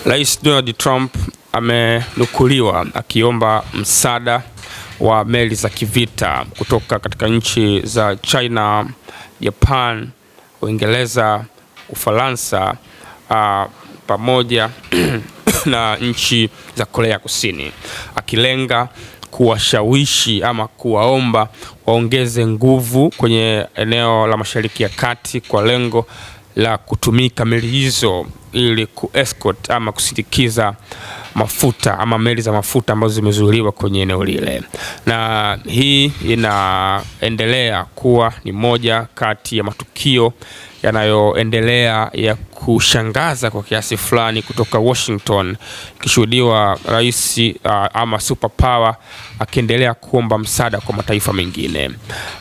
Rais Donald Trump amenukuliwa akiomba msaada wa meli za kivita kutoka katika nchi za China, Japan, Uingereza, Ufaransa pamoja na nchi za Korea Kusini, akilenga kuwashawishi ama kuwaomba waongeze nguvu kwenye eneo la Mashariki ya Kati kwa lengo la kutumika meli hizo ili kuescort ama kusindikiza mafuta ama meli za mafuta ambazo zimezuiliwa kwenye eneo lile. Na hii inaendelea kuwa ni moja kati ya matukio yanayoendelea ya kushangaza kwa kiasi fulani kutoka Washington, ikishuhudiwa rais ama superpower akiendelea kuomba msaada kwa mataifa mengine.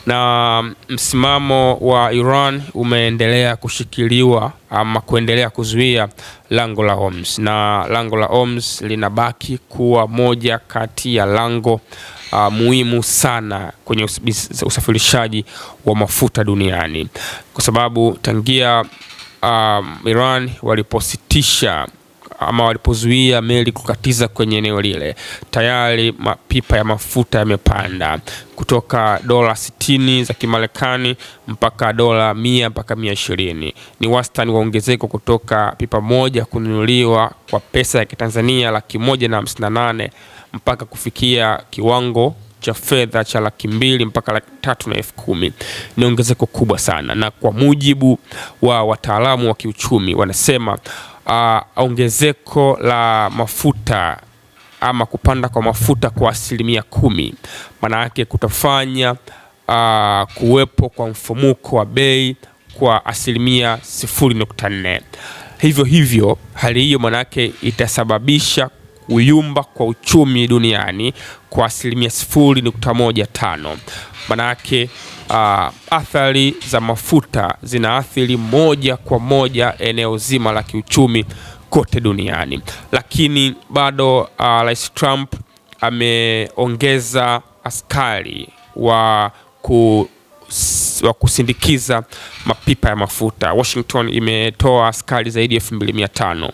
Na msimamo wa Iran umeendelea kushikiliwa ama kuendelea kuzuia lango la Hormuz, na lango la Hormuz linabaki kuwa moja kati ya lango muhimu sana kwenye usafirishaji wa mafuta duniani, kwa sababu tangia Iran walipositisha ama walipozuia meli kukatiza kwenye eneo lile, tayari mapipa ya mafuta yamepanda kutoka dola 60 za Kimarekani mpaka dola 100 mpaka 120. Ni wastani wa ongezeko kutoka pipa moja kununuliwa kwa pesa ya Kitanzania 158 mpaka kufikia kiwango cha fedha cha 200,000 mpaka 310,000. Ni ongezeko kubwa sana, na kwa mujibu wa wataalamu wa kiuchumi wanasema ongezeko la mafuta ama kupanda kwa mafuta kwa 10%, maana yake kutafanya kuwepo kwa mfumuko wa bei kwa 0.4%. Hivyo hali hiyo maana yake itasababisha kuyumba kwa uchumi duniani kwa 0.15%. Maana yake athari za mafuta zinaathiri moja kwa moja eneo zima la kiuchumi kote duniani. Lakini bado Rais Trump ameongeza askari wa kusindikiza mapipa ya mafuta. Washington imetoa askari zaidi ya 2,500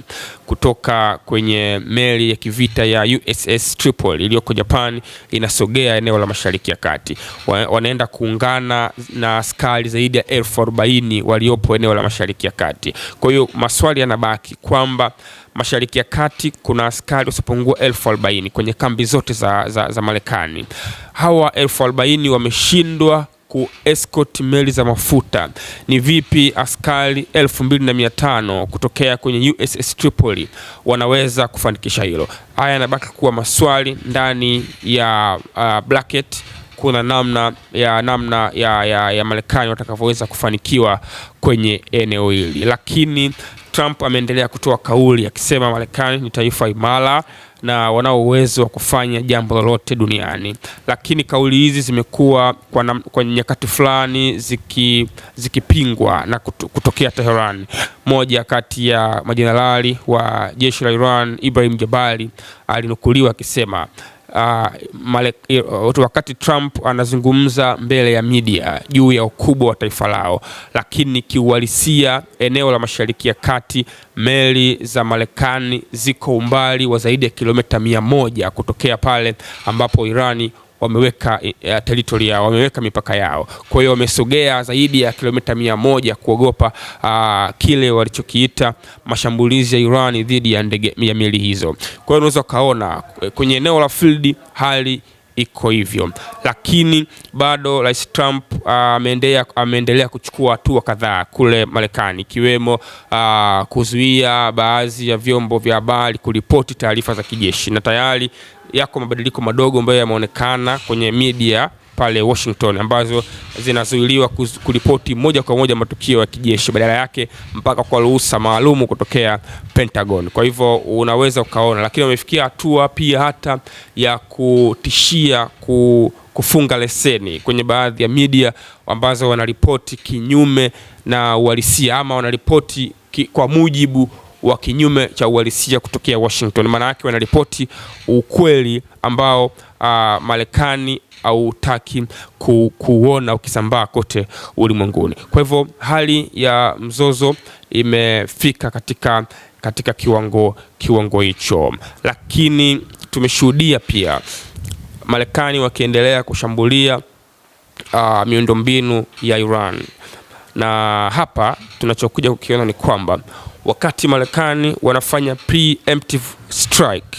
kutoka kwenye meli ya kivita ya USS Tripoli iliyoko Japan, inasogea eneo la Mashariki ya Kati. Wanaenda kuungana na askari zaidi ya 40,000 waliopo eneo la Mashariki ya Kati. Kwa hiyo maswali yanabaki kwamba Mashariki ya Kati kuna askari usipungua 40,000 kwenye kambi zote za Marekani. Hawa 40,000 wameshindwa escort meli za mafuta. Ni vipi askari 2,500 kutokea kwenye USS Tripoli wanaweza kufanikisha hilo? Haya yanabaki kuwa maswali ndani ya bracket. Kuna namna ya Marekani watakavyoweza kufanikiwa kwenye eneo hili, lakini Trump ameendelea kutoa kauli akisema Marekani ni taifa imara na wanao uwezo wa kufanya jambo lolote duniani. Lakini kauli hizi zimekuwa kwa nyakati fulani zikipingwa na kutokea Tehran. Moja kati ya majenerali wa jeshi la Iran, Ibrahim Jabari, alinukuliwa akisema wakati Trump anazungumza mbele ya media juu ya ukubwa wa taifa lao, lakini kiuhalisia eneo la Mashariki ya Kati meli za Marekani ziko umbali wa zaidi ya kilomita 100 kutokea pale ambapo Irani wameweka territory yao, wameweka mipaka yao. Kwa hiyo wamesogea zaidi ya kilomita 100 kuogopa kile walichokiita mashambulizi ya Irani dhidi ya meli hizo. Kwa hiyo unaweza kaona kwenye eneo la field hali iko hivyo, lakini bado Rais Trump ameendelea kuchukua hatua kadhaa kule Marekani, ikiwemo kuzuia baadhi ya vyombo vya habari kuripoti taarifa za kijeshi, na tayari yako mabadiliko madogo ambayo yameonekana kwenye media pale Washington ambazo zinazuiliwa kuripoti moja kwa moja matukio ya kijeshi, badala yake mpaka kwa ruhusa maalumu kutokea Pentagon. Kwa hivyo unaweza ukaona, lakini wamefikia hatua pia hata ya kutishia kufunga leseni kwenye baadhi ya media ambazo wanaripoti kinyume na uhalisia ama wanaripoti kwa mujibu wa kinyume cha uhalisia kutokea Washington. Maana yake wanaripoti ukweli ambao Marekani hautaki kuona ukisambaa kote ulimwenguni. Kwa hivyo hali ya mzozo imefika katika katika kiwango hicho. Lakini tumeshuhudia pia Marekani wakiendelea kushambulia miundombinu ya Iran, na hapa tunachokuja kukiona ni kwamba wakati Marekani wanafanya preemptive strike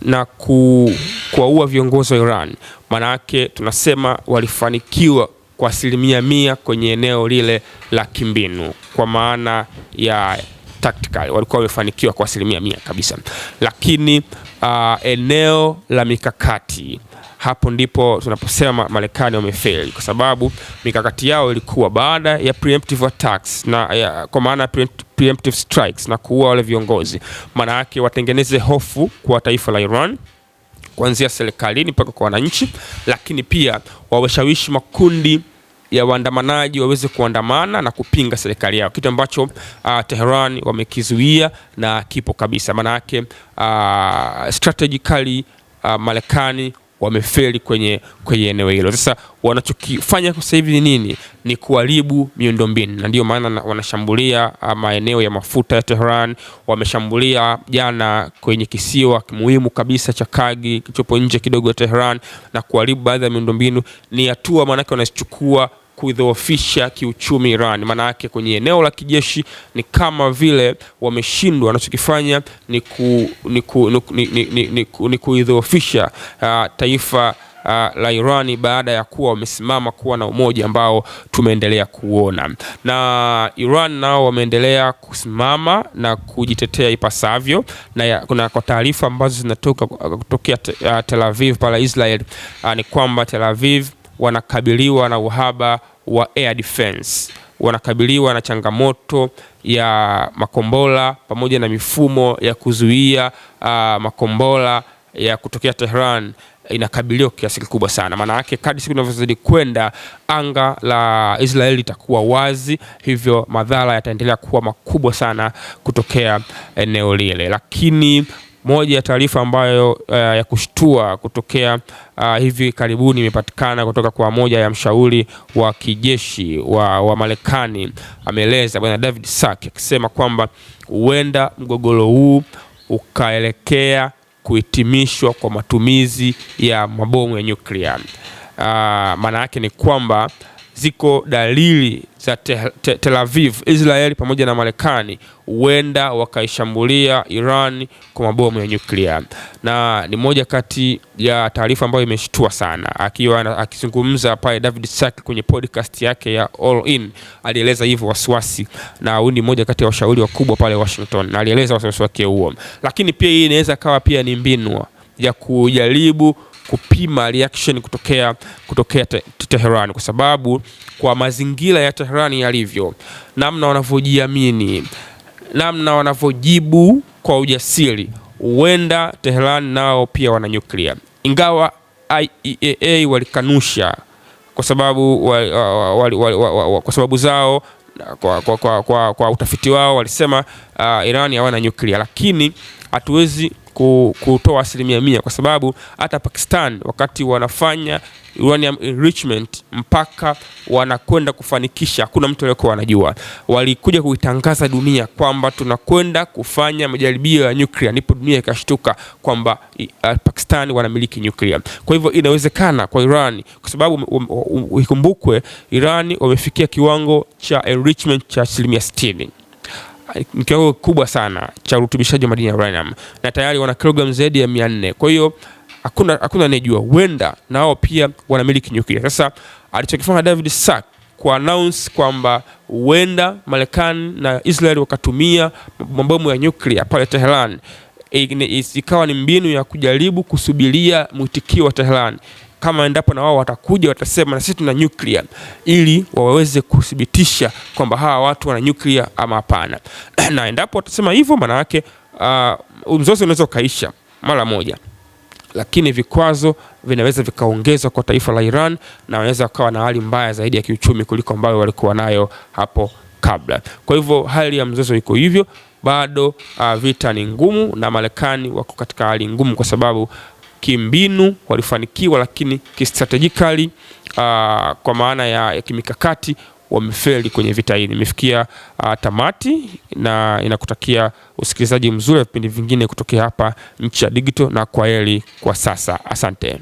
na kuwaua viongozi wa Iran, maana yake tunasema walifanikiwa kwa 100% kwenye eneo lile la kimbinu, kwa maana ya tactical walikuwa wamefanikiwa kwa 100% kabisa. Lakini eneo la mikakati, hapo ndipo tunaposema Marekani wamefail, kwa sababu mikakati yao ilikuwa baada ya preemptive attacks kwa maana preemptive strikes na kuua wale viongozi, maana yake watengeneze hofu kwa taifa la Iran kuanzia serikalini mpaka kwa wananchi, lakini pia wawashawishi makundi ya waandamanaji waweze kuandamana na kupinga serikali yao, kitu ambacho Tehran wamekizuia na kipo kabisa. Maana yake strategically Marekani wamefeli kwenye eneo hilo. Sasa wanachokifanya sasa hivi ni nini? Ni kuharibu miundombinu, na ndio maana wanashambulia maeneo ya mafuta ya Tehran. Wameshambulia jana kwenye kisiwa muhimu kabisa cha Kargi kilichopo nje kidogo ya Tehran na kuharibu baadhi ya miundombinu. Ni hatua maana yake wanachukua kudhoofisha kiuchumi Iran. Maana yake kwenye eneo la kijeshi ni kama vile wameshindwa, wanachokifanya ni kuidhoofisha taifa la Irani baada ya kuwa wamesimama kuwa na umoja ambao tumeendelea kuona. Na Iran nao wameendelea kusimama na kujitetea ipasavyo, na kuna kwa taarifa ambazo zinatoka kutokea Tel Aviv pala Israel, ni kwamba Tel Aviv wanakabiliwa na uhaba wa air defense, wanakabiliwa na changamoto ya makombora pamoja na mifumo ya kuzuia makombora ya kutokea Tehran inakabiliwa kiasi kikubwa sana. Maana yake kadri siku zinavyozidi kwenda, anga la Israeli litakuwa wazi, hivyo madhara yataendelea kuwa makubwa sana kutokea eneo lile. Lakini moja ya taarifa ambayo ya kushtua kutokea hivi karibuni imepatikana kutoka kwa moja ya mshauri wa kijeshi wa Marekani. Ameeleza Bwana David Saki akisema kwamba huenda mgogoro huu ukaelekea kuhitimishwa kwa matumizi ya mabomu ya nyuklia. Maana yake ni kwamba ziko dalili za Tel Aviv, Israeli pamoja na Marekani huenda wakaishambulia Iran kwa mabomu ya nyuklia, na ni moja kati ya taarifa ambayo imeshtua sana. Akizungumza pale David Saki kwenye podcast yake ya All In, alieleza hivyo wasiwasi, na huyu ni moja kati ya washauri wakubwa pale Washington, na alieleza wasiwasi wake huo. Lakini pia hii inaweza kawa pia ni mbinu ya kujaribu kupima reaction kutokea Tehran, kwa sababu kwa mazingira ya Tehran yalivyo, namna wanavyojiamini, namna wanavyojibu kwa ujasiri, huenda Tehran nao pia wana nyuklia, ingawa IAEA walikanusha kwa sababu zao, kwa utafiti wao walisema Iran hawana nyuklia. Lakini hatuwezi kutoa 100% kwa sababu hata Pakistan wakati wanafanya uranium enrichment mpaka wanakwenda kufanikisha, hakuna mtu aliyekuwa anajua. Walikuja kuitangaza dunia kwamba tunakwenda kufanya majaribio ya nyuklia, ndipo dunia ikashtuka kwamba Pakistan wanamiliki nyuklia. Kwa hivyo inawezekana kwa Iran, kwa sababu ikumbukwe Iran wamefikia kiwango cha enrichment cha 60%. Ni kiwango kubwa sana cha urutubishaji wa madini ya uranium, na tayari wana kilogramu zaidi ya 400. Kwa hiyo hakuna anejua, huenda nao pia wanamiliki nyuklia. Sasa alichokifanya David Saki ku announce kwamba huenda Marekani na Israel wakatumia mabomu ya nyuklia pale Tehran, ikawa ni mbinu ya kujaribu kusubiria mwitikio wa Tehran, kama endapo na wao watakuja watasema na sisi tuna nyuklia, ili waweze kuthibitisha kwamba hawa watu wana nyuklia ama hapana. Na endapo watasema hivyo, maana yake mzozo unaweza kaisha mara moja, lakini vikwazo vinaweza vikaongezwa kwa taifa la Iran, na wanaweza kuwa na hali mbaya zaidi ya kiuchumi kuliko ambayo walikuwa nayo hapo kabla. Kwa hivyo hali ya mzozo iko hivyo, bado vita ni ngumu, na Marekani wako katika hali ngumu kwa sababu kimbinu walifanikiwa, lakini kistrategically kwa maana ya kimikakati wamefeli kwenye vita hii. Nimefikia tamati na inakutakia usikilizaji mzuri wa vipindi vingine kutokea hapa Nchi ya Digital, na kwaheri kwa sasa. Asante.